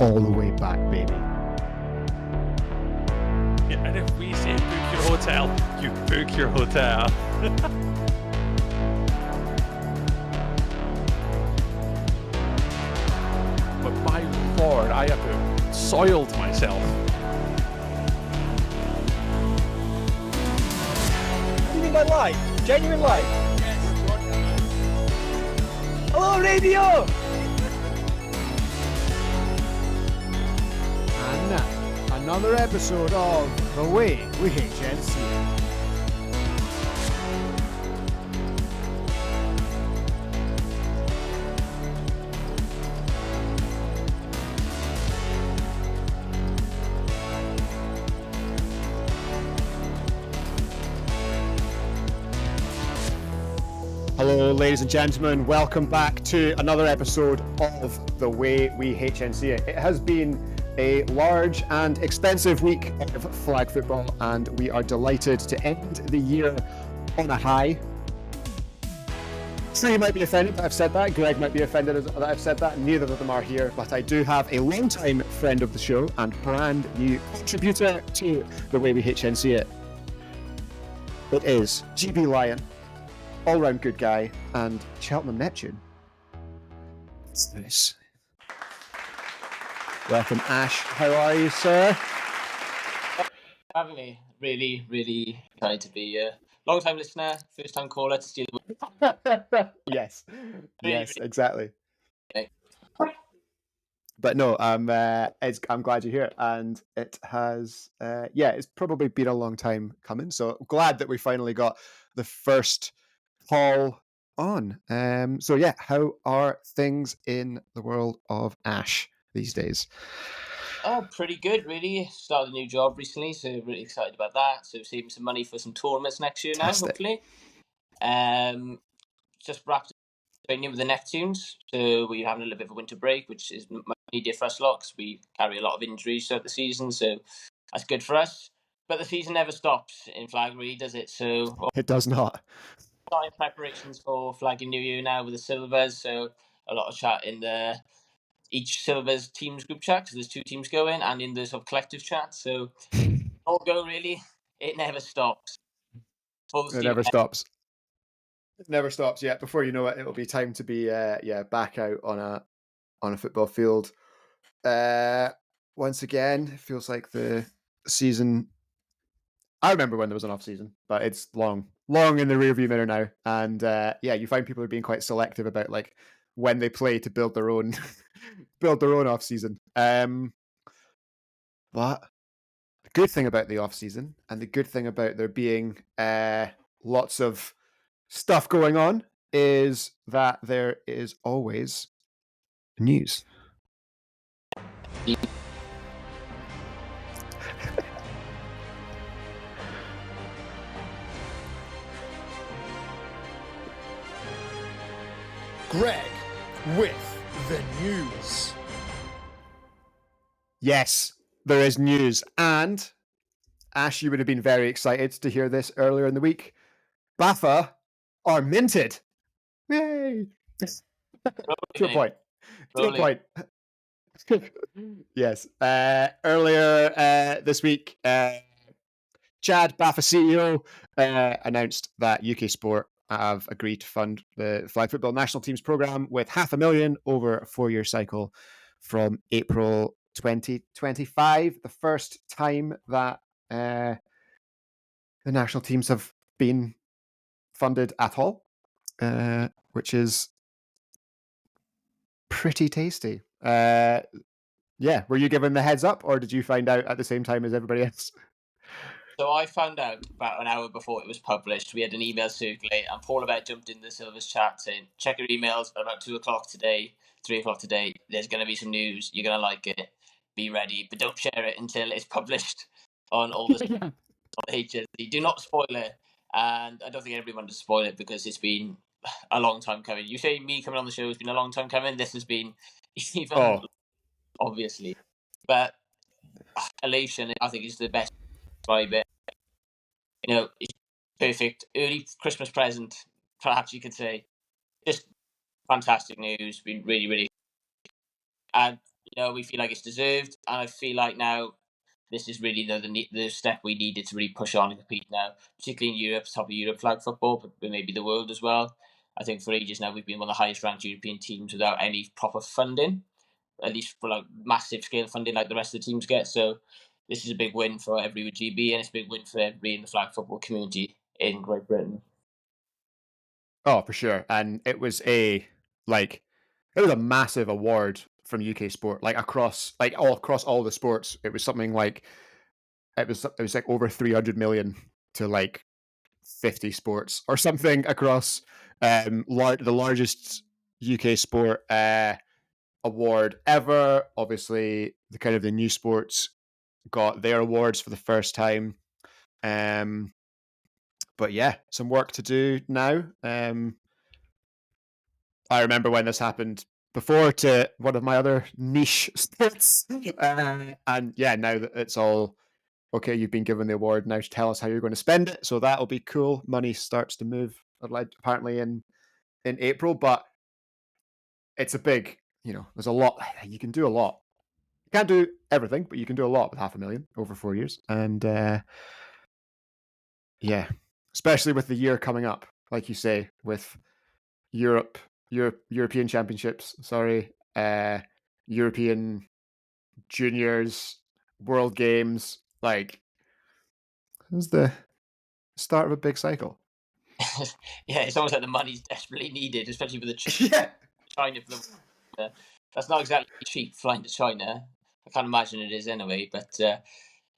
all the way back, baby. Yeah, and if we say book your hotel, you book your hotel. But my lord, I have soiled myself. What do you mean by live? Genuine live? Hello, radio! And now, another episode of The Way We HNC. Hello, ladies and gentlemen. Welcome back to another episode of The Way We HNC It. It has been a large and expensive week of flag football, and we are delighted to end the year on a high. Sure, you might be offended that I've said that. Greg might be offended that I've said that. Neither of them are here, but I do have a long-time friend of the show and brand new contributor to The Way We HNC It. It is GB Lion, all-round good guy, and Cheltenham Neptune. What's this? Welcome, Ash. How are you, sir? Having me. Really excited to be a long-time listener, first-time caller to steal. Yes, Really. exactly. Okay. But no, I'm glad you're here, and it has, it's probably been a long time coming. So glad that we finally got the first call on. So yeah, how are things in the world of Ash these days? Oh, pretty good, really. Started a new job recently, so really excited about that. So saving some money for some tournaments next year now, hopefully. Just wrapped up training with the Neptunes, so we're having a little bit of a winter break, which is needed for us lot because we carry a lot of injuries throughout the season, so that's good for us. But the season never stops in flag, really, does it? So It does not. starting preparations for flagging New Year now with the Silvers, so a lot of chat in each Silvers teams group chat because there's two teams going, and in the sort of collective chat. So all go really, it never stops. It never stops. It never stops. Yeah, before you know it, it'll be time to be back out on a football field. Once again, it feels like the season. I remember when there was an off season, but it's long in the rearview mirror now. And you find people are being quite selective about like when they play to build their own off season. But the good thing about the off season, and the good thing about there being lots of stuff going on, is that there is always news. Greg with the news. Yes, there is news. And Ash, you would have been very excited to hear this earlier in the week. Baffa are minted. Yay! To a point. Yes. Earlier this week, Chad, Baffa CEO, announced that UK Sport have agreed to fund the flag football national teams program with $500,000 over a 4-year cycle from April 2025. The first time that the national teams have been funded at all, which is pretty tasty. Were you given the heads up, or did you find out at the same time as everybody else? So I found out about an hour before it was published. We had an email circulate, and Paul about jumped in the Silvers chat saying, check your emails at about 2 o'clock today, 3 o'clock today. There's going to be some news. You're going to like it. Be ready, but don't share it until it's published on all the on HSD. Do not spoil it. And I don't think anybody wanted to spoil it because it's been a long time coming. You say me coming on the show has been a long time coming. This has been even obviously. But elation, I think, is the best describe it. You know, it's perfect early Christmas present, perhaps you could say. Just fantastic news. Been really, really. And we feel like it's deserved, and I feel like now this is really the step we needed to really push on and compete now, particularly in Europe, top of Europe flag football, but maybe the world as well. I think for ages now we've been one of the highest ranked European teams without any proper funding, at least for like massive scale funding like the rest of the teams get. So this is a big win for every GB, and it's a big win for everybody in the flag football community in Great Britain. Oh, for sure. And it was a massive award from UK sport, like across all the sports. It was something like it was like over 300 million to like 50 sports or something across the largest UK sport award ever. Obviously, the kind of the new sports got their awards for the first time. But yeah, some work to do now. I remember when this happened before to one of my other niche sports. And yeah, now that it's all okay, you've been given the award, now tell us how you're going to spend it. So that'll be cool. Money starts to move apparently in April, but it's a big, there's a lot. You can do a lot. You can't do everything, but you can do a lot with 500,000 over 4 years. And yeah, especially with the year coming up, like you say, with European Championships, European Juniors, World Games. Like, this is the start of a big cycle. Yeah, it's almost like the money's desperately needed, especially for the Yeah. China. That's not exactly cheap flying to China. I can't imagine it is anyway. But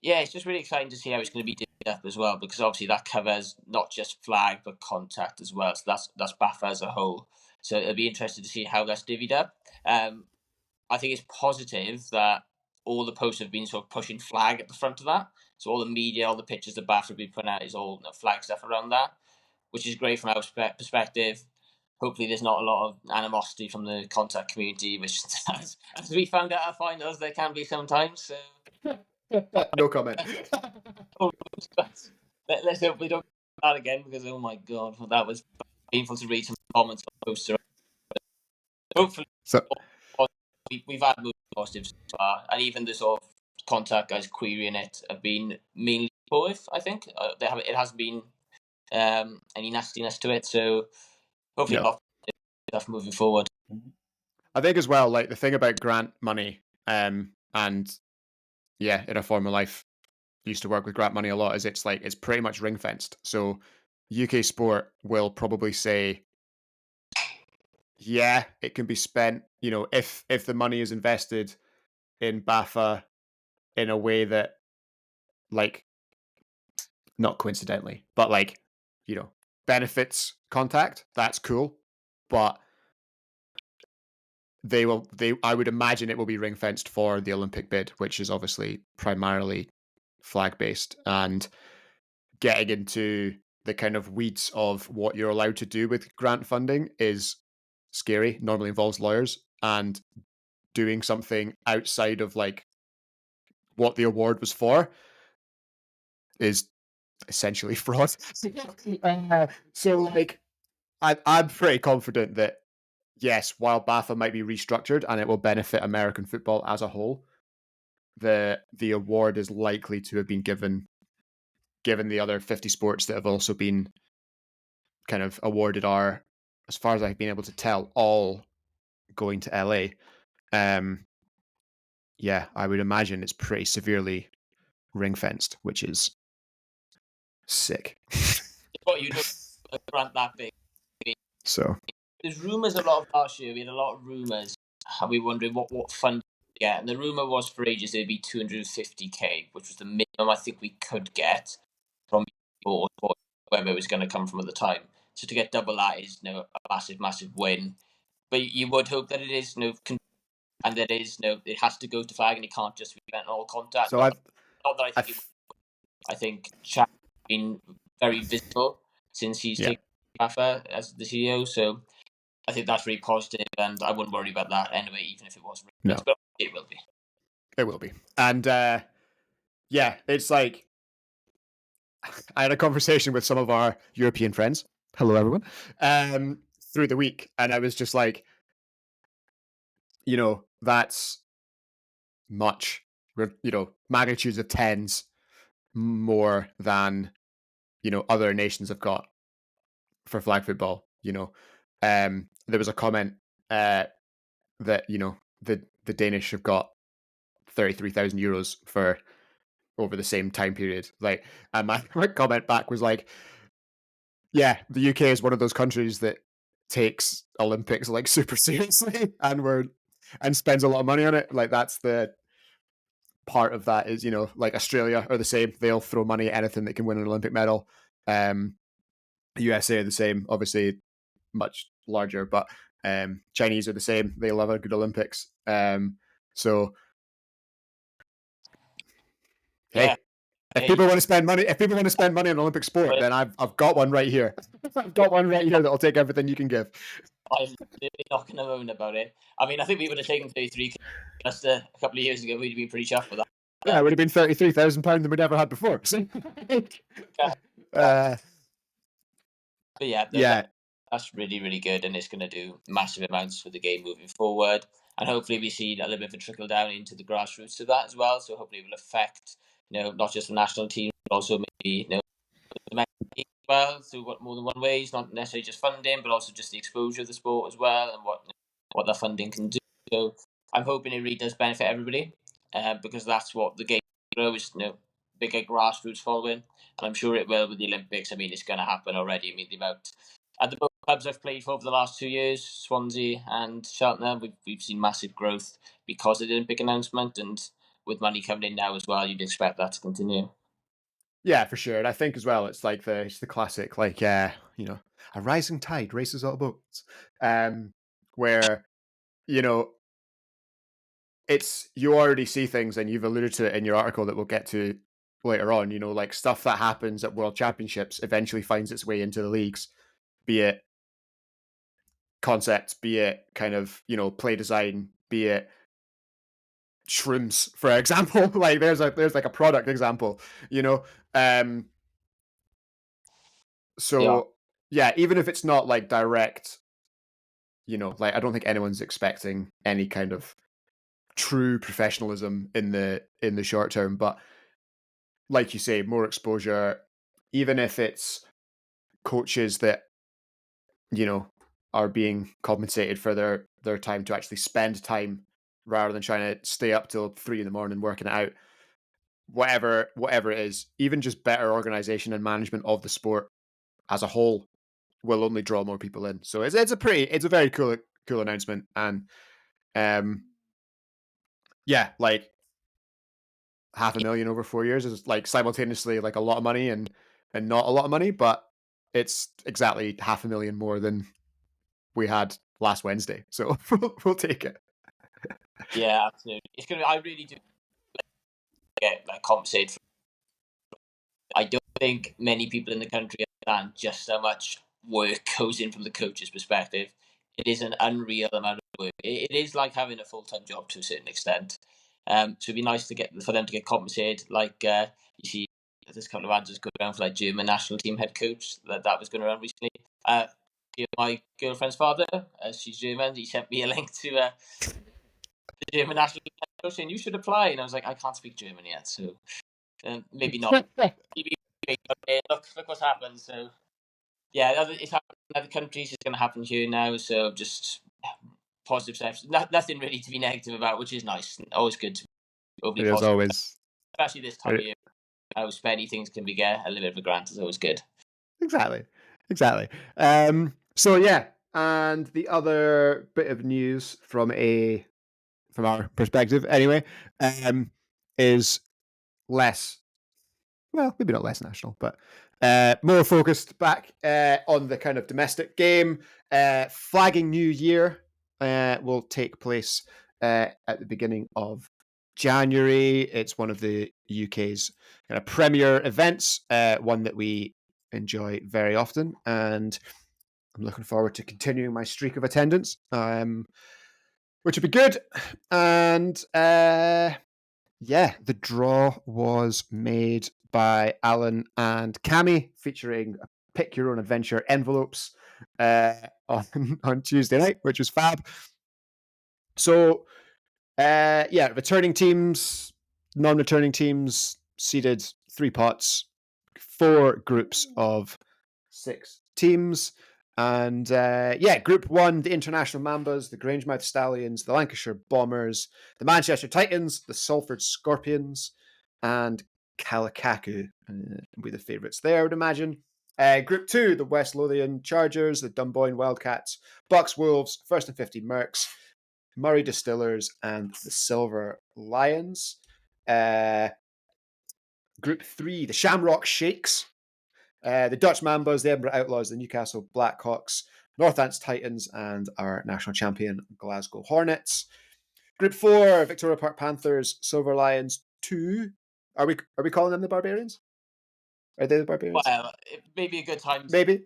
yeah, it's just really exciting to see how it's going to be divvied up as well, because obviously that covers not just flag but contact as well. So that's BAFA as a whole. So it'll be interesting to see how that's divvied up. I think it's positive that all the posts have been sort of pushing flag at the front of that. So all the media, all the pictures that BAFA have been putting out is all flag stuff around that, which is great from our perspective. Hopefully, there's not a lot of animosity from the contact community, which, as we found out at finals, there can be sometimes. So. No comment. Let's hope we don't do that again, because oh my god, that was painful to read some comments on the poster. Hopefully, we've had most positives so far, and even the sort of contact guys querying it have been mainly positive. I think it hasn't been any nastiness to it, so hopefully not stuff moving forward. I think as well, like the thing about grant money, and yeah, in a former life, used to work with grant money a lot, is it's pretty much ring fenced. So UK sport will probably say, yeah, it can be spent, if the money is invested in BAFA in a way that, like, not coincidentally, but like, benefits contact, that's cool. But I would imagine it will be ring fenced for the Olympic bid, which is obviously primarily flag based, and getting into the kind of weeds of what you're allowed to do with grant funding is scary. Normally involves lawyers, and doing something outside of like what the award was for is essentially fraud. So like, I'm pretty confident that yes, while BAFA might be restructured and it will benefit American football as a whole, the award is likely to have been given the other 50 sports that have also been kind of awarded are, as far as I've been able to tell, all going to LA. Yeah, I would imagine it's pretty severely ring fenced, which is sick. What you know, a grant that big. So there's rumours a lot of last year. We had a lot of rumours. And we were wondering what fund to get, and the rumour was for ages it'd be 250k, which was the minimum I think we could get from or wherever it was going to come from at the time. So to get double that is a massive win. But you would hope that it is and that it has to go to flag, and it can't just be spent on all contact. So not that I think I think Chad's been very visible since he's taken BAFA as the CEO, so I think that's really positive, and I wouldn't worry about that anyway, even if it was ridiculous, but it will be. It will be. And yeah, it's like, I had a conversation with some of our European friends. Hello, everyone. Through the week, and I was just like, that's much, magnitudes of tens more than, other nations have got for flag football. There was a comment that, the Danish have got 33,000 euros for over the same time period. Like, and my comment back was like, yeah, the UK is one of those countries that takes Olympics like super seriously and spends a lot of money on it. Like, that's the part of that is, like Australia are the same. They'll throw money at anything that can win an Olympic medal. The USA are the same, obviously much larger, but Chinese are the same. They love a good Olympics. So Yeah. hey, if people want to spend money on Olympic sport, then I've got one right here. I've got one right here that'll take everything you can give. I'm really not going to moan about it. I mean, I think we would have taken 33 just a couple of years ago. We'd have been pretty chuffed with that. Yeah, it would have been £33,000 than we'd ever had before. But yeah, Yeah, that's really, really good, and it's going to do massive amounts for the game moving forward. And hopefully, we see a little bit of a trickle down into the grassroots of that as well. So hopefully, it will affect not just the national team, but also maybe the men's team as well through more than one ways. Not necessarily just funding, but also just the exposure of the sport as well, and what the funding can do. So I'm hoping it really does benefit everybody, because that's what the game is. Bigger grassroots following, and I'm sure it will with the Olympics. I mean, it's going to happen already. I mean, the amount at the clubs I've played for over the last 2 years, Swansea and Cheltenham, we've seen massive growth because of the Olympic announcement, and with money coming in now as well, you'd expect that to continue. yeah, for sure. And I think as well, it's like the classic, like a rising tide raises all boats, where it's you already see things, and you've alluded to it in your article that we'll get to later on. Like stuff that happens at World Championships eventually finds its way into the leagues, be it concept, be it kind of play design, be it shrooms, for example. Like there's like a product example, so yeah, even if it's not like direct, like I don't think anyone's expecting any kind of true professionalism in the short term, but like you say, more exposure, even if it's coaches that are being compensated for their time to actually spend time rather than trying to stay up till 3 a.m. working it out. Whatever it is, even just better organization and management of the sport as a whole will only draw more people in. So it's a very cool announcement, and yeah, like 500,000 over 4 years is like simultaneously like a lot of money and not a lot of money, but it's exactly 500,000 more than we had last Wednesday. So we'll take it. Yeah, absolutely. It's gonna. I really do get compensated for. I don't think many people in the country understand just how much work goes in from the coach's perspective. It is an unreal amount of work. It is like having a full-time job to a certain extent. So it'd be nice for them to get compensated. Like you see, there's a couple of ads going around for like German national team head coach that was going around recently. My girlfriend's father, she's German. He sent me a link to the German national team head coach saying you should apply, and I was like, I can't speak German yet, so maybe not. Look what's happened. So yeah, it's happened in other countries. It's going to happen here now. So just positive steps. Nothing really to be negative about, which is nice. Always good to be overly positive. Always, especially this time of year. How spenny things can be get a little bit of a grant is always good. Exactly. So yeah, and the other bit of news from our perspective, anyway, is less. Well, maybe not less national, but more focused back on the kind of domestic game. Flagging New Year will take place at the beginning of January. It's one of the UK's kind of premier events, one that we enjoy very often, and I'm looking forward to continuing my streak of attendance, which would be good. And yeah, the draw was made by Alan and Cami, featuring pick your own adventure envelopes on Tuesday night, which was fab. So Returning teams, non-returning teams seeded 3 pots, 4 groups of 6 teams. And Group 1, the International Mambas, the Grangemouth Stallions, the Lancashire Bombers, the Manchester Titans, the Salford Scorpions, and Kalakaku will be the favourites there, I would imagine. Group 2, the West Lothian Chargers, the Dunboyne Wildcats, Bucks Wolves, First and 50 Mercs, Murray Distillers, and the Silver Lions. Group 3, the Shamrock Shakes, the Dutch Mambas, the Edinburgh Outlaws, the Newcastle Blackhawks, Northants Titans, and our national champion Glasgow Hornets. Group 4, Victoria Park Panthers, Silver Lions 2. Are we calling them the Barbarians? Are they the Barbarians? Well, it may be a good time Maybe.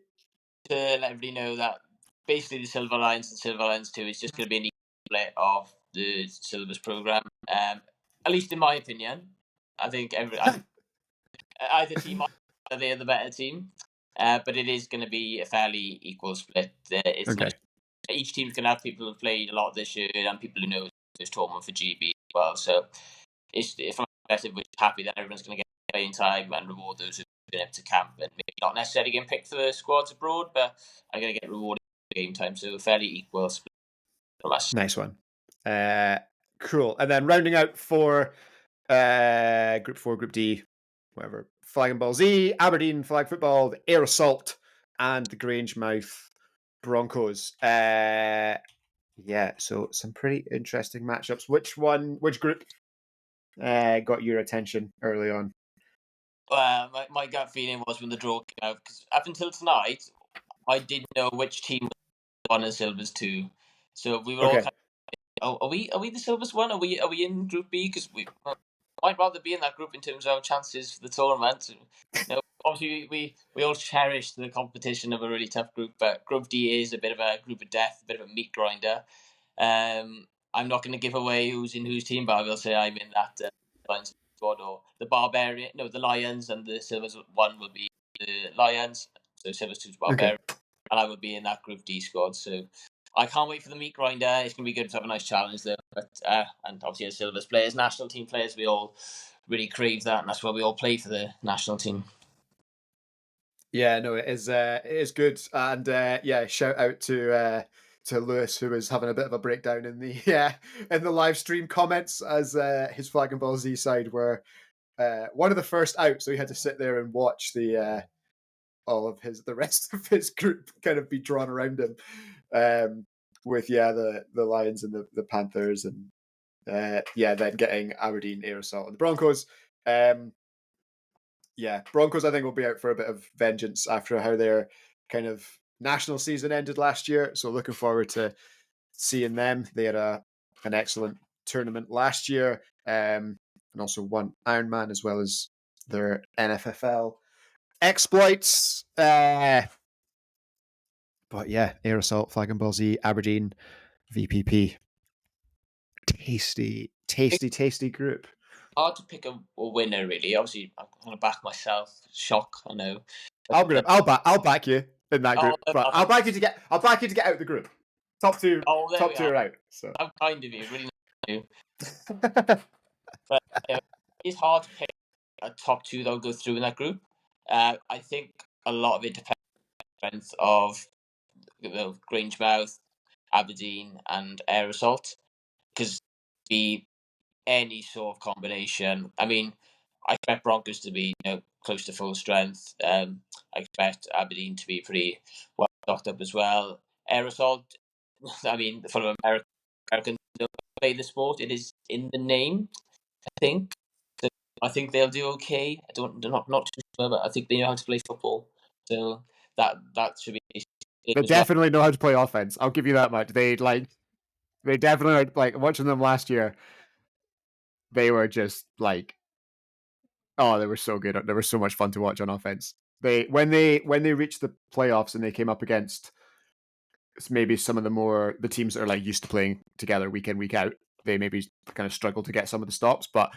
to let everybody know that basically the Silver Lions and Silver Lions 2 is just going to be an equal split of the Silvers program. At least in my opinion, I think either team they're the better team, but it is going to be a fairly equal split. It's Okay. Each team's going to have people who've played a lot this year and people who know this tournament for GB as well. So it's from a perspective, we're happy that everyone's going to get playing time and reward those who've been able to camp and maybe not necessarily getting picked for the squads abroad, but are going to get rewarded for game time. So a fairly equal split from us. Nice one. Cool. And then rounding out for Group 4, Group D, whatever, Flag and Ball Z, Aberdeen Flag Football, the Air Assault, and the Grangemouth Broncos. So some pretty interesting matchups. Which group got your attention early on? My gut feeling was when the draw came out, because up until tonight, I didn't know which team was 1 and Silvers 2. So we were all kind of, are we the Silvers 1? Are we in Group B? Because we might rather be in that group in terms of our chances for the tournament. Obviously, we all cherish the competition of a really tough group, but Group D is a bit of a group of death, a bit of a meat grinder. I'm not going to give away who's in whose team, but I will say I'm in that Lions squad, or the Lions, and the Silvers 1 will be the Lions, so Silvers 2's Barbarian, and I will be in that Group D squad. So I can't wait for the meat grinder. It's going to be good to have a nice challenge there. But and obviously as Silvers players, national team players, we all really crave that, and that's why we all play for the national team. Yeah, no, it is good, and shout out to Lewis, who was having a bit of a breakdown in the live stream comments as his Flag and Ball Z side were one of the first out, so he had to sit there and watch the rest of his group kind of be drawn around him, with the Lions and the Panthers, and then getting Aberdeen, Air Assault, and the Broncos. Broncos I think will be out for a bit of vengeance after how their kind of national season ended last year. So looking forward to seeing them. They had an excellent tournament last year, and also won Ironman as well as their NFFL exploits. Air Assault, Flag and Ball Z, Aberdeen, VPP. Tasty group. Hard to pick a winner, really. Obviously, I'm going to back myself. Shock, I know. I'll back you in that group. But I'll back you to get out of the group. Top two are out. So I'm kind of you, really nice of you. But it's hard to pick a top 2 that will go through in that group. I think a lot of it depends on the strength of Grangemouth, Aberdeen, and Air Assault, because any sort of combination. I mean, I expect Broncos to be close to full strength. I expect Aberdeen to be pretty well stocked up as well. Air Assault, I mean, for Americans who play the sport, it is in the name, I think. So I think they'll do okay. They're not too sure, but I think they know how to play football. So that should be. They definitely know how to play offense. I'll give you that much. They definitely, like, watching them last year. They were just like, they were so good. They were so much fun to watch on offense. When they reached the playoffs and they came up against maybe some of the teams that are like used to playing together week in, week out, they maybe kind of struggled to get some of the stops. But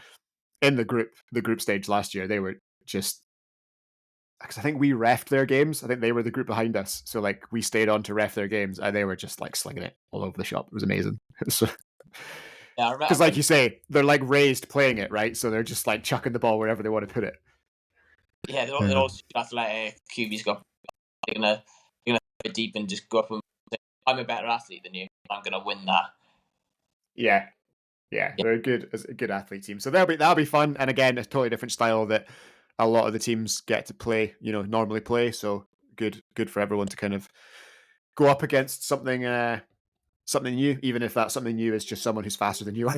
in the group stage last year, they were just, because I think we refed their games. I think they were the group behind us, so like we stayed on to ref their games, and they were just like slinging it all over the shop. It was amazing. So Yeah, I remember. Because, like you say, they're like raised playing it, right? So they're just like chucking the ball wherever they want to put it. Yeah, they're all super athletic. QB's got they're gonna throw it deep and just go up and say, I'm a better athlete than you. I'm gonna win that. Yeah, they're a good athlete team. So that'll be fun. And again, a totally different style that a lot of the teams get to play. Normally play. So good for everyone to kind of go up against something something new, even if that something new is just someone who's faster than you.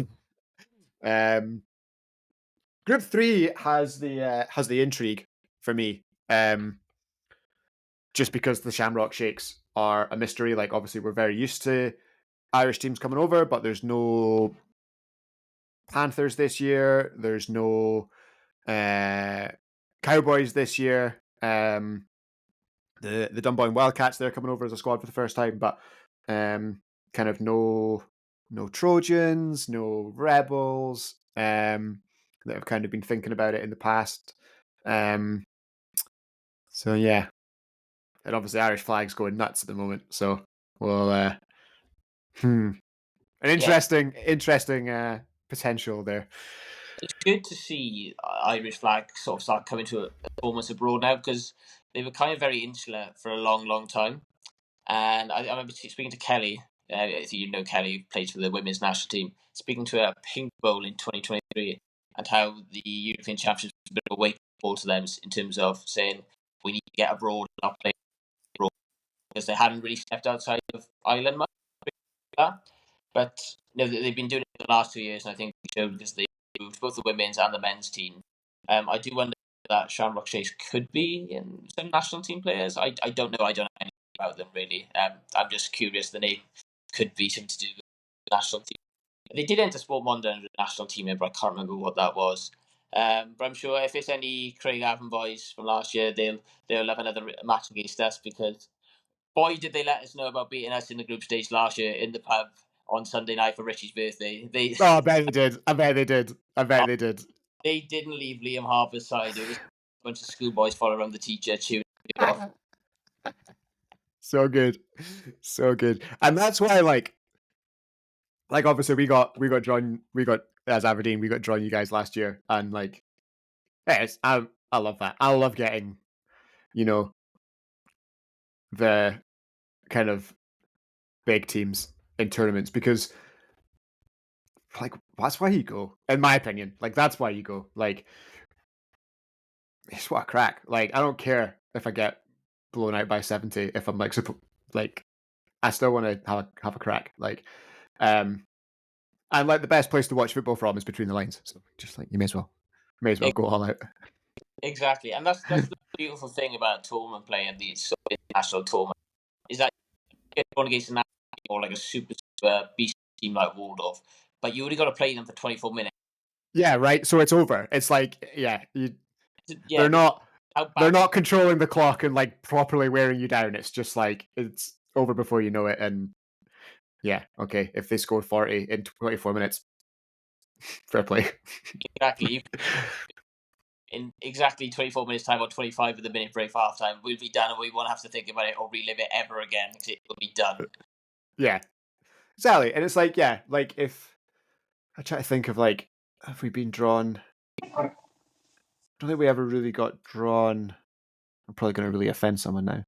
Group 3 has the intrigue for me. Just because the Shamrock Shakes are a mystery. Like, obviously, we're very used to Irish teams coming over, but there's no Panthers this year. There's no Cowboys this year. The Dunboyne Wildcats, they're coming over as a squad for the first time, but kind of no Trojans, no Rebels that have kind of been thinking about it in the past. So yeah, and obviously Irish flag's going nuts at the moment. So we'll an interesting potential there. It's good to see Irish flag sort of start coming to a performance abroad now, because they were kind of very insular for a long, long time. And I remember speaking to Kelly. I think Kelly, who plays for the women's national team, speaking to her at Pink Bowl in 2023, and how the European Championships was a bit of a wake-up call to them in terms of saying we need to get abroad and not play abroad, because they hadn't really stepped outside of Ireland much. But they've been doing it for the last 2 years, and I think they showed, because they moved both the women's and the men's team. I do wonder that Shamrock Shakes could be in some national team players. I don't know. I don't know anything about them really. I'm just curious. The name could be something to do with the national team. They did enter Sport Monday under the national team member. I can't remember what that was. But I'm sure if it's any Craig Avon boys from last year, they'll have another match against us, because boy, did they let us know about beating us in the group stage last year in the pub on Sunday night for Richie's birthday. I bet they did. They did. They didn't leave Liam Harper's side. It was a bunch of schoolboys following around the teacher cheering him off. So good. And that's why, like obviously we got drawn, as Aberdeen, we got drawn you guys last year, and like, yes, I love that. I love getting, the kind of big teams in tournaments, because like that's why you go, in my opinion. Like, that's why you go. Like, it's what a crack. Like, I don't care if I get blown out by 70 if I'm like I still want to have a crack. Like, and like the best place to watch football from is between the lines. So just like, you may as well go all out. Exactly, and that's the beautiful thing about tournament play and these sort of international tournament, is that you get one against a national team or like a super beast team like Waldorf, but you only got to play them for 24 minutes. Yeah, right. So it's over. It's like, they're not controlling the clock and like properly wearing you down. It's just like, it's over before you know it. And yeah, okay, if they score 40 in 24 minutes, fair play. Exactly. In exactly 24 minutes time, or 25 with a minute break for half time, we'll be done, and we won't have to think about it or relive it ever again, because it will be done. Yeah, exactly. And it's like, yeah, like if I try to think of like, have we been drawn? I don't think we ever really got drawn. I'm probably going to really offend someone now.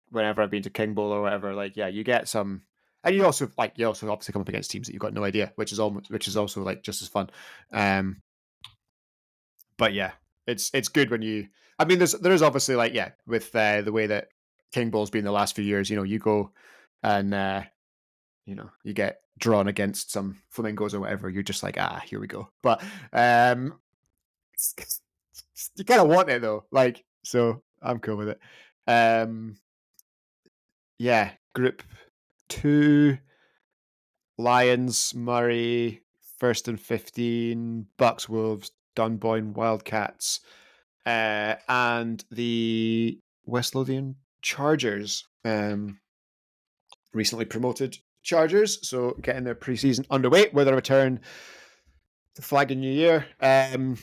Whenever I've been to King Bowl or whatever, like, yeah, you get some. And you also obviously come up against teams that you've got no idea, which is also like just as fun. But yeah, it's good when you. I mean, there's obviously like, yeah, with the way that King Bowl's been the last few years, you go and you get drawn against some flamingos or whatever. You're just like, here we go. But you kind of want it though, like, so I'm cool with it. Yeah, Group 2. Lions, Murray, First and 15, Bucks, Wolves, Dunboyne, Wildcats, and the West Lothian Chargers, recently promoted Chargers, so getting their pre-season underway with a return to Flag and New Year. Yeah,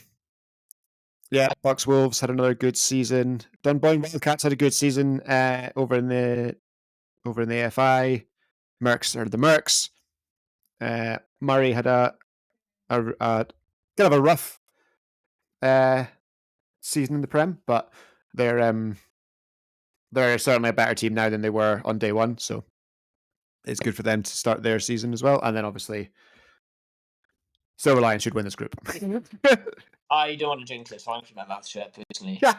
Bucks, Wolves had another good season. Dunboyne Wildcats had a good season over in the AFI. Mercs are the Mercs. Murray had a kind of a rough season in the Prem, but they're certainly a better team now than they were on day one. So it's good for them to start their season as well. And then obviously, Silver Lions should win this group. I don't want to jinx this, so I'm keeping my mouth shut personally. Yeah,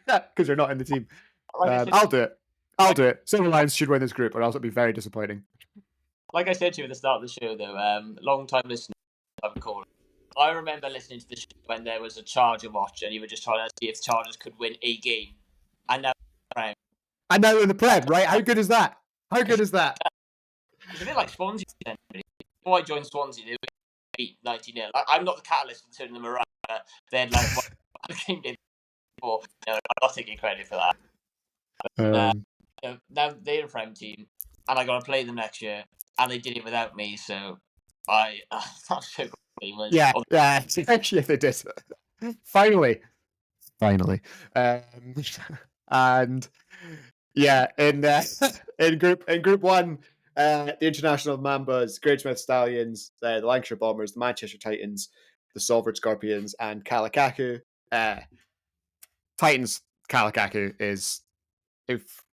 because you're not in the team. Like I said, I'll do it. I'll do it. Silver Lions should win this group, or else it'll be very disappointing. like I said to you at the start of the show, though, long time listener, I'm calling. I remember listening to the show when there was a Charger watch, and you were just trying to see if Chargers could win a game, and now And now in the Prem, right? How good is that? How good is that? it's a bit like Swansea. Then, really. Before I joined Swansea, they beat 90-0. I'm not the catalyst for turning them around. But they're like one game before. I'm not taking credit for that. Now they're a Prem team, and I got to play them next year, and they did it without me. So I'm so glad. Yeah, actually, if they did, finally, and yeah, in group one, the International Mambas, Grangemouth Stallions, the Lancashire Bombers, the Manchester Titans, the Salford Scorpions, and Kalakaku. Titans Kalakaku is if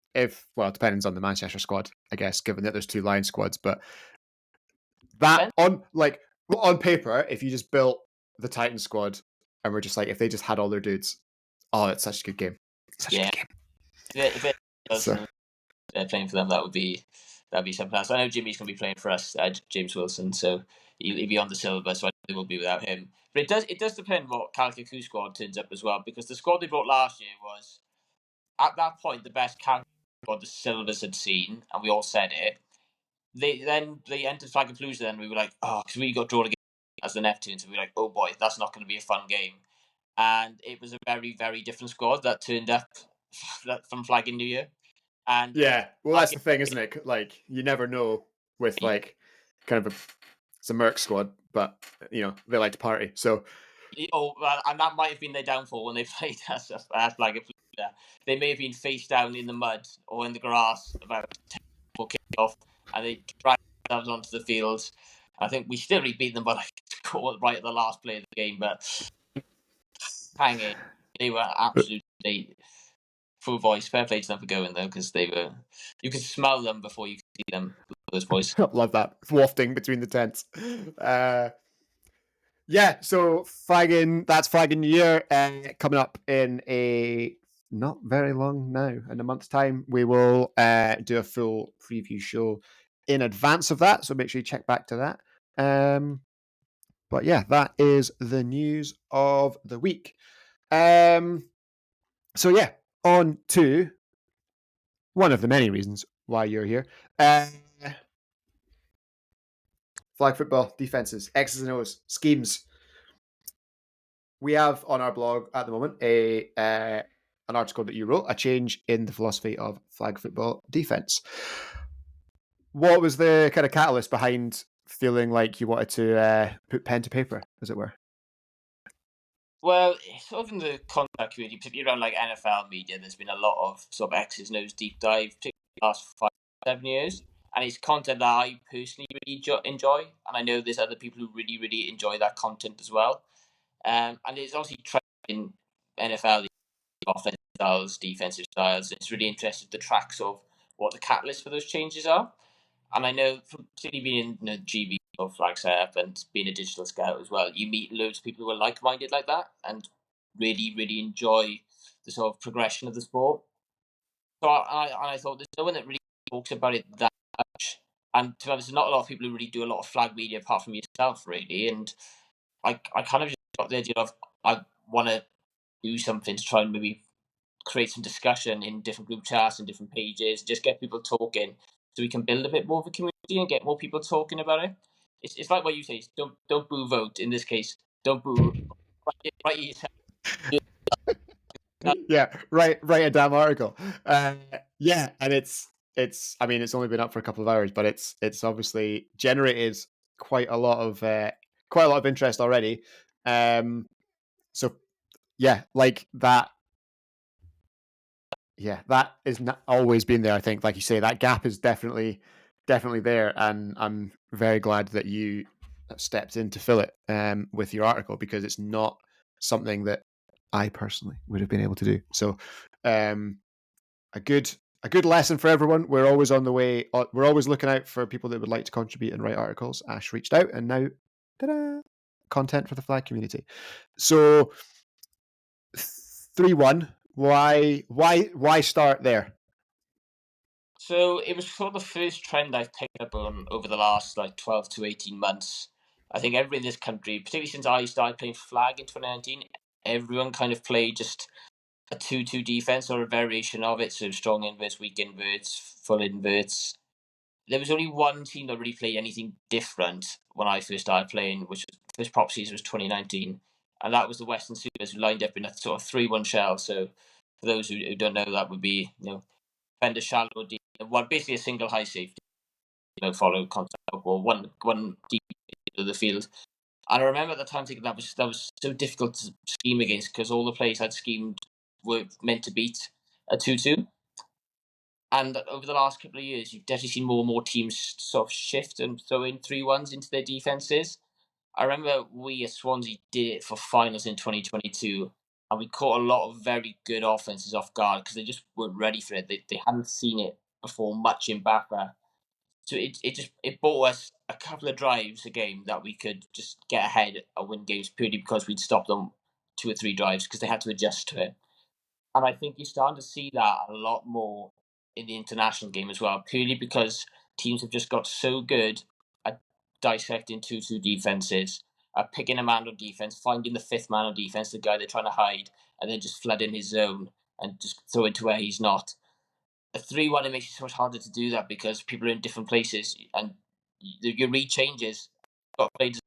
well, it depends on the Manchester squad, I guess, given that there's two Lion squads, but that on paper, if you just built the Titan squad and we're just like, if they just had all their dudes, oh, it's such a good game. Such a good game. If it does playing for them, that'd be something else. I know Jimmy's going to be playing for us, James Wilson, so he'll be on the silver, so I think we'll be without him. But it does depend what Kalakaku squad turns up as well, because the squad they brought last year was, at that point, the best Kalakaku squad the Silvers had seen, and we all said it. They entered Flag of Palooza, and we were like, oh, because we got drawn against as the Neptunes, and we were like, oh boy, that's not going to be a fun game. And it was a very, very different squad that turned up from Flag in New Year. And yeah, well, that's the thing, isn't it? Like, you never know with like kind of it's a Merc squad, but you know they like to party. So, and that might have been their downfall when they played us at Flag of Palooza. They may have been face down in the mud or in the grass about 10 before kick-off, and they dragged themselves onto the field. I think we still beat them by like right at the last play of the game, but hanging, they were absolutely full voice. Fair play to them for going though, because they were. You could smell them before you could see them. Those boys. Love that wafting between the tents. Yeah, so that's Flagging New Year coming up in a not very long now, in a month's time. We will do a full preview show in advance of that, so make sure you check back to that. But yeah, that is the news of the week. So yeah, on to one of the many reasons why you're here. Flag football, defenses, X's and O's, schemes. We have on our blog at the moment an article that you wrote, a change in the philosophy of flag football defense. What was the kind of catalyst behind feeling like you wanted to put pen to paper, as it were? Well, sort of in the contact community, particularly around like NFL media, there's been a lot of sort of X's and O's deep dive, particularly the last 5-7 years. And it's content that I personally really enjoy. And I know there's other people who really, really enjoy that content as well. And it's obviously trending NFL, offensive styles, defensive styles. It's really interesting to track sort of what the catalyst for those changes are. And I know, particularly being in GB or flag setup and being a digital scout as well, you meet loads of people who are like-minded like that and really, really enjoy the sort of progression of the sport. So I thought there's no one that really talks about it that much. And to be honest, there's not a lot of people who really do a lot of flag media apart from yourself, really. And I kind of just got the idea of I want to do something to try and maybe create some discussion in different group chats and different pages, just get people talking so we can build a bit more of a community and get more people talking about it. It's like what you say, don't boo vote. In this case, don't boo. Write yourself. Yeah, write a damn article. Yeah, and it's. I mean, it's only been up for a couple of hours, but it's obviously generated quite a lot of interest already. So yeah, like that. Yeah, that is not always been there. I think, like you say, that gap is definitely definitely there, and I'm very glad that you stepped in to fill it with your article, because it's not something that I personally would have been able to do. So, a good lesson for everyone. We're always on the way. We're always looking out for people that would like to contribute and write articles. Ash reached out, and now, ta-da, content for the flag community. So 3-1. Why start there? So it was sort of the first trend I've picked up on over the last 12 to 18 months. I think everybody in this country, particularly since I started playing flag in 2019, everyone kind of played just a 2-2 defense or a variation of it. So strong inverts, weak inverts, full inverts. There was only one team that really played anything different when I first started playing, which was first prop season was 2019. And that was the Western Suitors, who lined up in a sort of 3-1 shell. So for those who don't know, that would be, defender shallow deep, basically a single high safety, follow contact or one deep of the field. And I remember at the time thinking that was so difficult to scheme against, because all the players I'd schemed were meant to beat a 2-2. And over the last couple of years, you've definitely seen more and more teams sort of shift and throw in 3-1s into their defences. I remember we at Swansea did it for finals in 2022, and we caught a lot of very good offences off guard because they just weren't ready for it. They hadn't seen it before much in Baka. So it bought us a couple of drives a game that we could just get ahead and win games purely because we'd stop them 2 or 3 drives because they had to adjust to it. And I think you're starting to see that a lot more in the international game as well, purely because teams have just got so good at dissecting 2-2 defenses, at picking a man on defense, finding the fifth man on defense, the guy they're trying to hide, and then just flooding his zone and just throw it to where he's not. A 3-1, it makes it so much harder to do that because people are in different places and your read changes. You've got players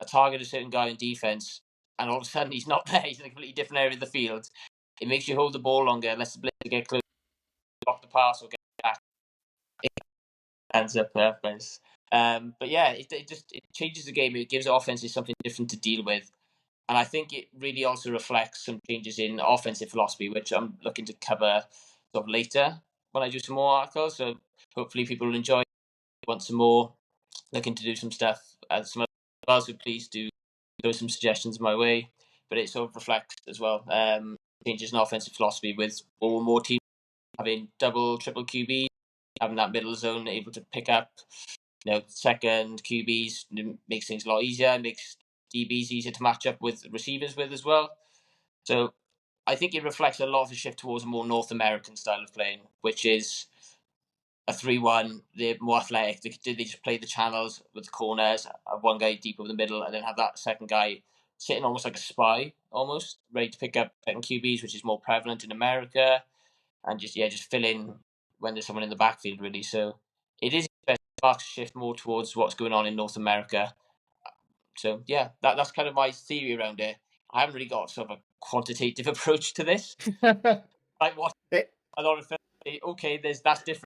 target a certain guy in defense, and all of a sudden he's not there. He's in a completely different area of the field. It makes you hold the ball longer, lets the player get close, block the pass, or get back. It ends up place. But yeah, it changes the game. It gives offenses something different to deal with. And I think it really also reflects some changes in offensive philosophy, which I'm looking to cover sort of later when I do some more articles. So hopefully people will enjoy it. Want some more, looking to do some stuff some well, so please do throw some suggestions my way. But it sort of reflects as well changes in offensive philosophy with all more teams having double, triple QB, having that middle zone able to pick up, second QBs. Makes things a lot easier. Makes DBs easier to match up with receivers with as well. So I think it reflects a lot of the shift towards a more North American style of playing, which is a 3-1. They're more athletic. They just play the channels with the corners, have one guy deep over the middle, and then have that second guy sitting almost like a spy, almost ready to pick up second QBs, which is more prevalent in America, and just fill in when there's someone in the backfield, really. So it is a shift more towards what's going on in North America. So yeah, that's kind of my theory around it. I haven't really got sort of a quantitative approach to this. Like what a lot of say, okay, that's different.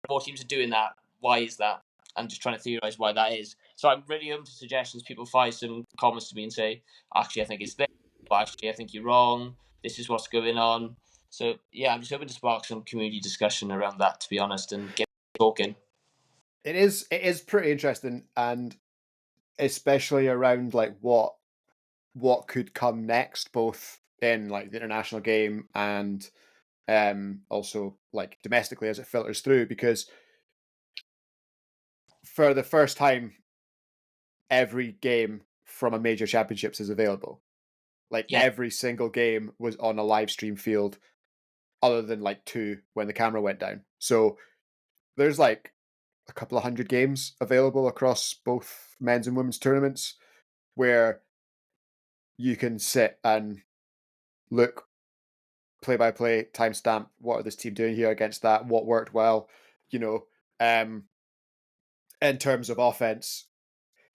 More teams are doing that. Why is that? I'm just trying to theorize why that is. So I'm really open to suggestions. People fire some comments to me and say, actually, I think it's this, but actually, I think you're wrong. This is what's going on. So yeah, I'm just hoping to spark some community discussion around that, to be honest, and get talking. It is pretty interesting, and especially around like what could come next, both in like the international game and also like domestically as it filters through, because for the first time every game from a major championships is available. Like every single game was on a live stream field, other than like 2 when the camera went down. So there's like a couple of hundred games available across both men's and women's tournaments where you can sit and look play by play, timestamp, what are this team doing here against that, what worked well, in terms of offense,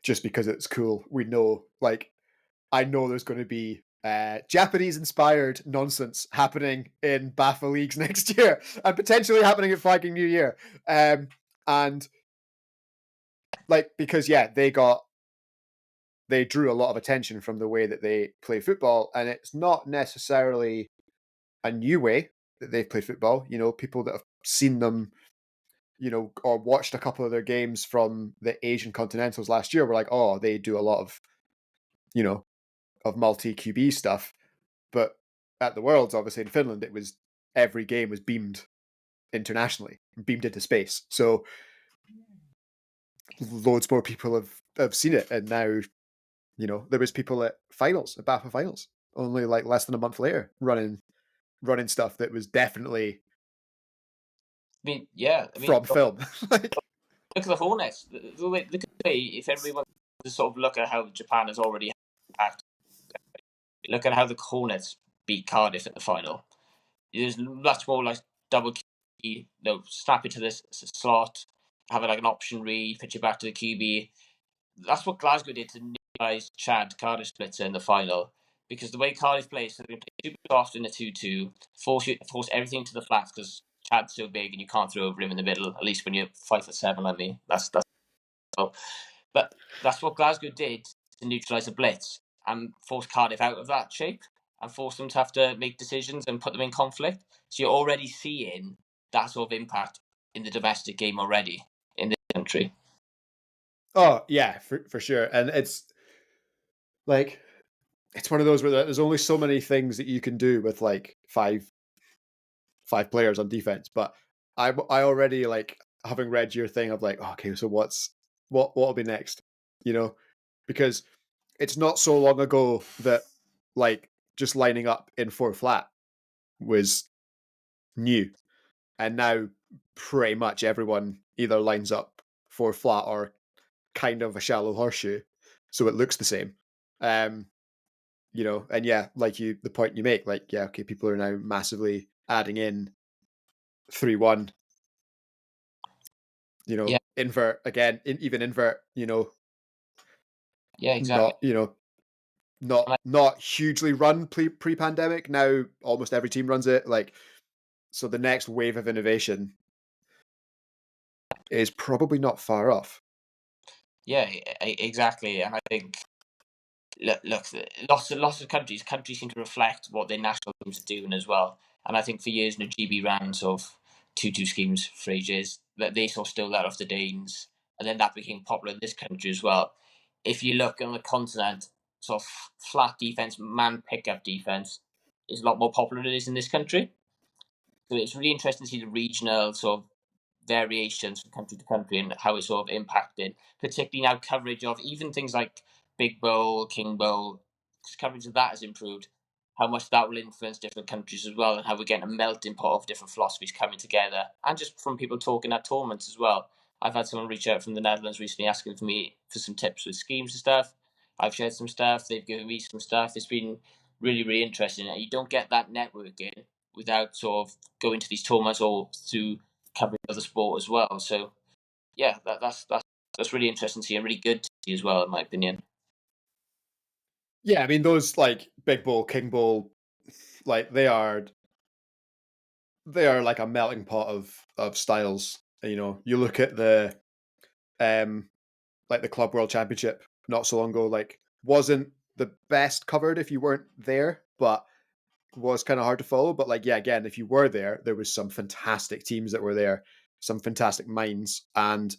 just because it's cool. We know, like, I know there's going to be Japanese inspired nonsense happening in BAFA leagues next year and potentially happening at Viking New Year. And like, because they drew a lot of attention from the way that they play football, and it's not necessarily a new way that they've played football. People that have seen them, or watched a couple of their games from the Asian continentals last year were like, oh, they do a lot of, of multi QB stuff. But at the Worlds, obviously in Finland, it was every game was beamed internationally, beamed into space. So loads more people have seen it, and now there was people at BAFA finals, only like less than a month later, running stuff that was definitely from film. Look at the Hornets. Look at the way, if everyone to sort of look at how Japan has already acted, look at how the Hornets beat Cardiff at the final. There's much more like double key, snap it to this slot, have it like an option read, pitch it back to the QB. That's what Glasgow did to neutralise Chad Cardiff splits in the final. Because the way Cardiff plays, so they play super soft in a 2-2, force everything to the flats because Chad's so big and you can't throw over him in the middle. At least when you're 5'7" like me, that's so. But that's what Glasgow did to neutralise the blitz and force Cardiff out of that shape and force them to have to make decisions and put them in conflict. So you're already seeing that sort of impact in the domestic game already in this country. Oh yeah, for sure. And it's like, it's one of those where there's only so many things that you can do with like five players on defense. But I already, like, having read your thing of like, okay, so what will be next? Because it's not so long ago that like just lining up in 4 flat was new, and now pretty much everyone either lines up 4 flat or kind of a shallow horseshoe, so it looks the same. And yeah, like the point you make, like, yeah, okay, people are now massively adding in 3-1, Yeah. invert again, even invert, Yeah, exactly. not hugely run pre-pandemic. Now almost every team runs it. Like, so the next wave of innovation is probably not far off. Yeah, exactly. And I think, look, lots of countries seem to reflect what their national teams are doing as well. And I think for years, GB ran sort of 2-2 schemes for ages. That they sort of stole that off the Danes, and then that became popular in this country as well. If you look on the continent, sort of flat defense, man pickup defense is a lot more popular than it is in this country. So it's really interesting to see the regional sort of variations from country to country and how it's sort of impacted, particularly now coverage of even things like Big Bowl, King Bowl, because coverage of that has improved, how much that will influence different countries as well, and how we're getting a melting pot of different philosophies coming together, and just from people talking at tournaments as well. I've had someone reach out from the Netherlands recently asking for me for some tips with schemes and stuff. I've shared some stuff, they've given me some stuff. It's been really, really interesting. And you don't get that networking without sort of going to these tournaments or through covering other sport as well. So yeah, that's really interesting to see and really good to see as well, in my opinion. Yeah, I mean, those like Big Bowl, King Bowl, like they are like a melting pot of styles. You look at the like the Club World Championship not so long ago, like wasn't the best covered if you weren't there, but was kind of hard to follow. But like, yeah, again, if you were there, there was some fantastic teams that were there, some fantastic minds, and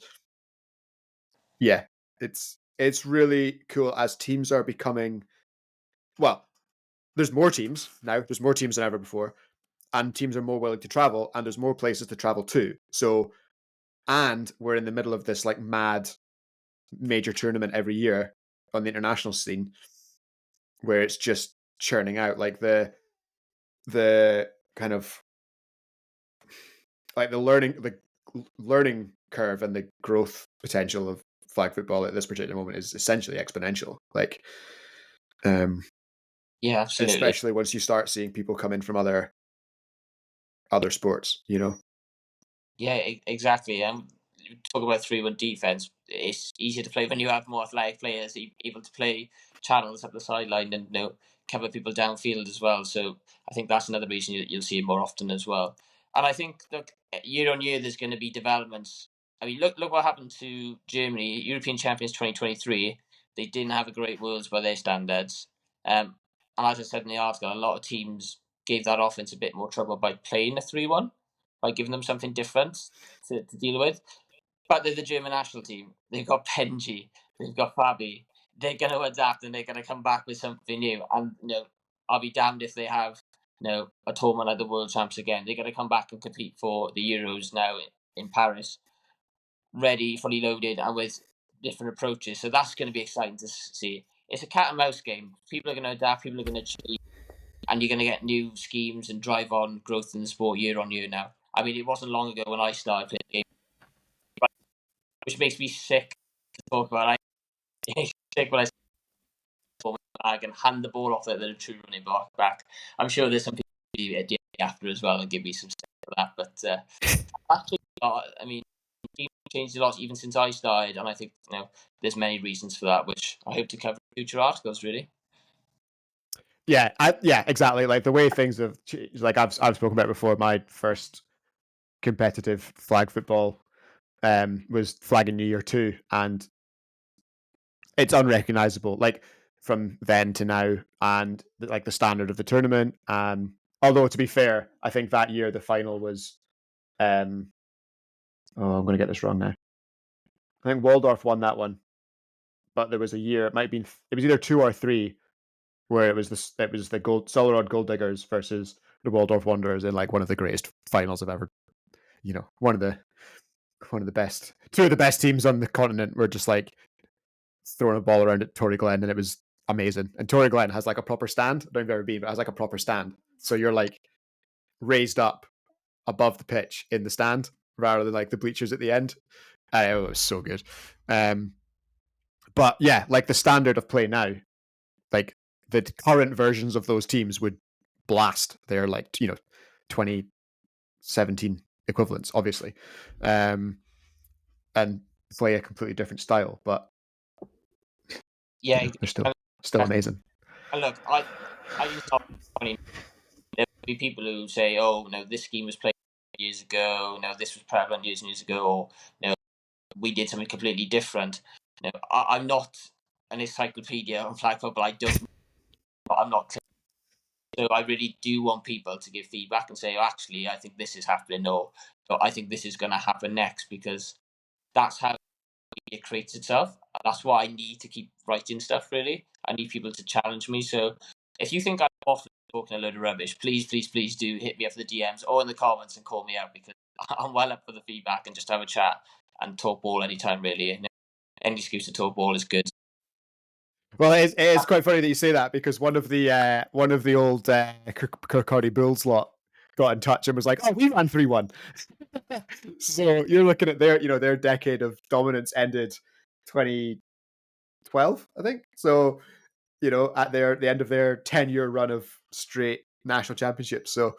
yeah, it's really cool as teams are becoming, well, there's more teams now, there's more teams than ever before, and teams are more willing to travel, and there's more places to travel to. So, and we're in the middle of this like mad major tournament every year on the international scene where it's just churning out, like the kind of like the learning curve and the growth potential of flag football at this particular moment is essentially exponential. Like, Yeah, absolutely. especially once you start seeing people come in from other sports, Yeah, exactly. Talk about 3-1 defense. It's easier to play when you have more athletic players able to play channels up the sideline and cover people downfield as well. So I think that's another reason you'll see it more often as well. And I think, look, year on year there's going to be developments. I mean, look what happened to Germany, European champions 2023. They didn't have a great Worlds by their standards. And as I said in the article, a lot of teams gave that offense a bit more trouble by playing a 3-1. by giving them something different to deal with. But they're the German national team. They've got Benji, they've got Fabi. They're going to adapt and they're going to come back with something new. And I'll be damned if they have a tournament like the World Champs again. They're going to come back and compete for the Euros now in Paris, ready, fully loaded, and with different approaches. So that's going to be exciting to see. It's a cat and mouse game. People are going to adapt. People are going to change, and you're going to get new schemes and drive on growth in the sport year on year now. I mean, it wasn't long ago when I started playing the game, which makes me sick to talk about. It makes me sick when I I can hand the ball off at the true running back. I'm sure there's some people at the after as well and give me some stuff for that. But actually, I mean, the game changed a lot even since I started, and I think there's many reasons for that, which I hope to cover in future articles. Really. Yeah, exactly. Like the way things have changed, like I've spoken about before. My first competitive flag football was Flag in New Year 2, and it's unrecognizable. Like from then to now, and like the standard of the tournament. Although to be fair, I think that year the final was, I'm going to get this wrong now. I think Waldorf won that one, but there was a year. It was either 2 or 3 where it was the Sollerod Gold Diggers versus the Waldorf Wanderers in like one of the greatest finals I've ever. One of the best, 2 of the best teams on the continent were just like throwing a ball around at Torrey Glen, and it was amazing. And Torrey Glen has like a proper stand. I don't know if you've ever been, but it has like a proper stand. So you're like raised up above the pitch in the stand rather than like the bleachers at the end. It was so good. But yeah, like the standard of play now, like the current versions of those teams would blast their 2017 equivalents, obviously, and play a completely different style. But yeah, they're still amazing. And look, I just thought, I mean, there will be people who say, "Oh, no, this scheme was played years ago. No, this was prevalent years and years ago," or we did something completely different. I'm not an encyclopedia on flag football. I don't, but I'm not. So I really do want people to give feedback and say, oh, actually, I think this is happening, or I think this is going to happen next, because that's how it creates itself. And that's why I need to keep writing stuff, really. I need people to challenge me. So if you think I'm often talking a load of rubbish, please do hit me up in the DMs or in the comments and call me out, because I'm well up for the feedback and just have a chat and talk ball anytime, really. And any excuse to talk ball is good. Well, it is quite funny that you say that, because one of the old Kirkcaldy Bulls lot got in touch and was like, "Oh, we ran 3-1." So you're looking at their decade of dominance ended 2012, I think. So at the end of their 10-year run of straight national championships. So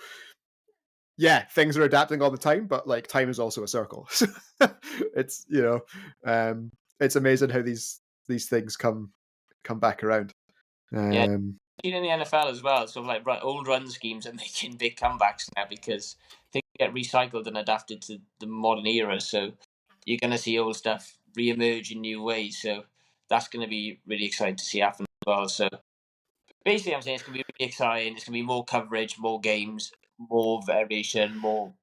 yeah, things are adapting all the time, but like time is also a circle. It's it's amazing how these things come back around. Yeah, in the NFL as well, sort of like old run schemes are making big comebacks now, because things get recycled and adapted to the modern era. So you're going to see old stuff re-emerge in new ways. So that's going to be really exciting to see happen as well. So basically, I'm saying it's going to be really exciting. It's going to be more coverage, more games, more variation, more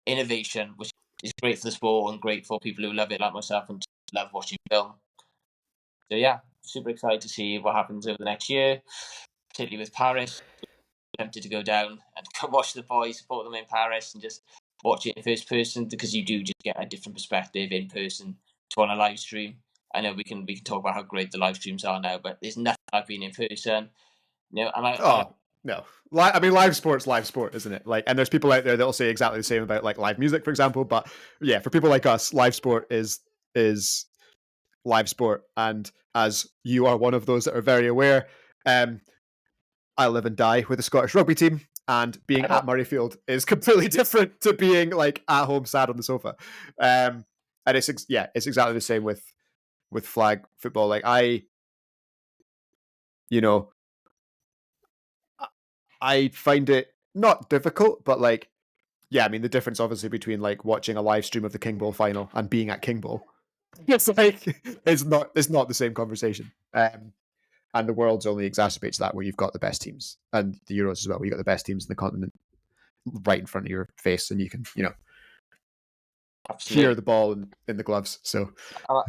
innovation, which is great for the sport and great for people who love it like myself and love watching film. So yeah, super excited to see what happens over the next year, particularly with Paris. Tempted to go down and come watch the boys, support them in Paris, and just watch it in first person, because you do just get a different perspective in person to on a live stream. I know we can talk about how great the live streams are now, but there's nothing like being in person. No. I mean, live sport's live sport, isn't it? Like, and there's people out there that'll say exactly the same about like live music, for example. But yeah, for people like us, live sport is live sport. And as you are one of those that are very aware, I live and die with the Scottish rugby team, and being at Murrayfield is completely different to being like at home sat on the sofa. And it's exactly the same with flag football. Like I find it not difficult, but like, yeah, I mean, the difference obviously between like watching a live stream of the King Bowl final and being at King Bowl, it's not the same conversation. And the Worlds only exacerbates that, where you've got the best teams, and the Euros as well, where you've got the best teams in the continent. right in front of your face, and you can Absolutely. hear the ball in the gloves. So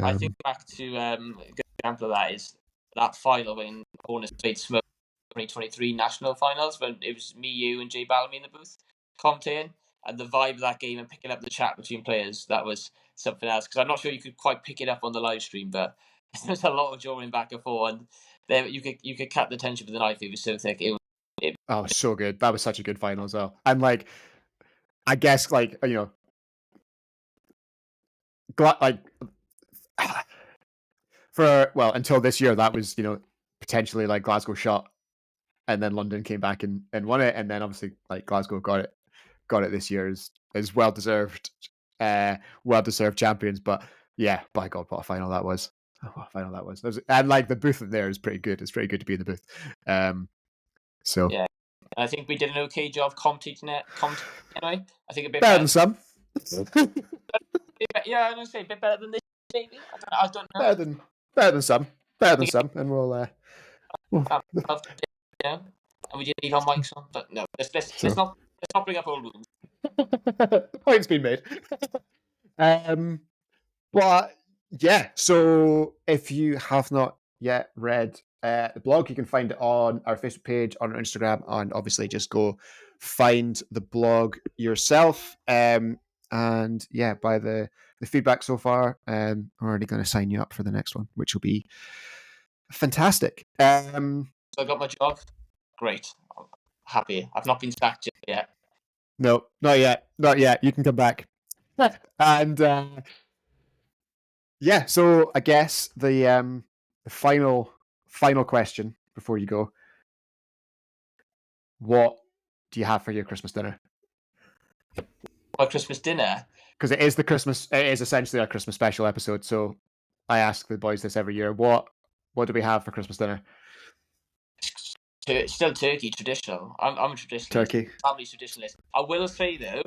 I think back to a good example of that is that final when Hornets played Smoke 2023 national finals, when it was me, you, and Jay Bellamy in the booth commentating, and the vibe of that game and picking up the chat between players, that was something else. Because I'm not sure you could quite pick it up on the live stream, but there's a lot of jawing back and forth, and there you could cut the tension with the knife. It was so thick. oh, so good. That was such a good final as well. And like, I guess like until this year, that was potentially like Glasgow shot, and then London came back and won it, and then obviously like Glasgow got it this year as well deserved champions. But yeah, by God, what a final that was! What a final that was! And like the booth in there is pretty good. It's pretty good to be in the booth. So yeah, I think we did an okay job commentating anyway. I think a bit better than some. Yeah, I'm gonna say a bit better than this, maybe. I don't know. Better than some. And we'll yeah. And we didn't leave our mics on, but no, let's not bring up old wounds. The point's been made. But yeah, so if you have not yet read the blog, you can find it on our Facebook page, on our Instagram, and obviously just go find the blog yourself. And yeah, by the feedback so far, I'm already going to sign you up for the next one, which will be fantastic. So I got my job. Great. I'm happy. I've not been sacked yet. No, not yet. You can come back. And yeah, so I guess the final question before you go: what do you have for your Christmas dinner? My Christmas dinner? Because it is essentially our Christmas special episode. So I ask the boys this every year: what do we have for Christmas dinner? Still turkey, traditional. I'm a traditionalist. Turkey. Family traditionalist. I will say though,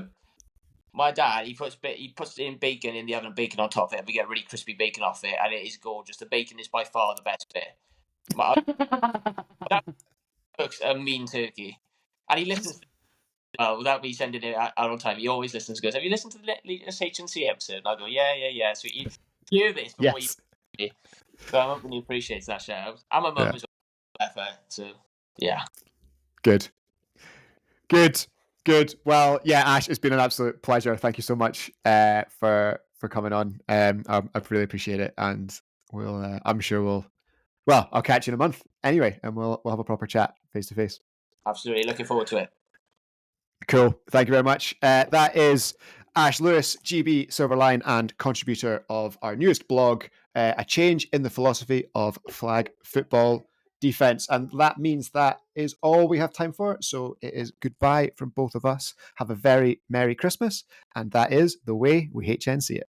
my dad, he puts in bacon in the oven, bacon on top of it. We get really crispy bacon off it, and it is gorgeous. The bacon is by far the best bit. My dad cooks a mean turkey, and he listens. Without me sending it out on time, he always listens. Goes, have you listened to the latest H&C episode? And I go, yeah. So you hear this before you. So I'm hoping he appreciates that shout out. And my mum as well. So yeah. Good. Well, yeah, Ash, it's been an absolute pleasure. Thank you so much for coming on. I really appreciate it, and I'm sure I'll catch you in a month anyway, and we'll have a proper chat face to face. Absolutely, looking forward to it. Cool. Thank you very much. That is Ash Lewis, GB Silverline, and contributor of our newest blog, A Change in the Philosophy of Flag Football Defense. And that means that is all we have time for. So it is goodbye from both of us. Have a very Merry Christmas. And that is the way we HNC it.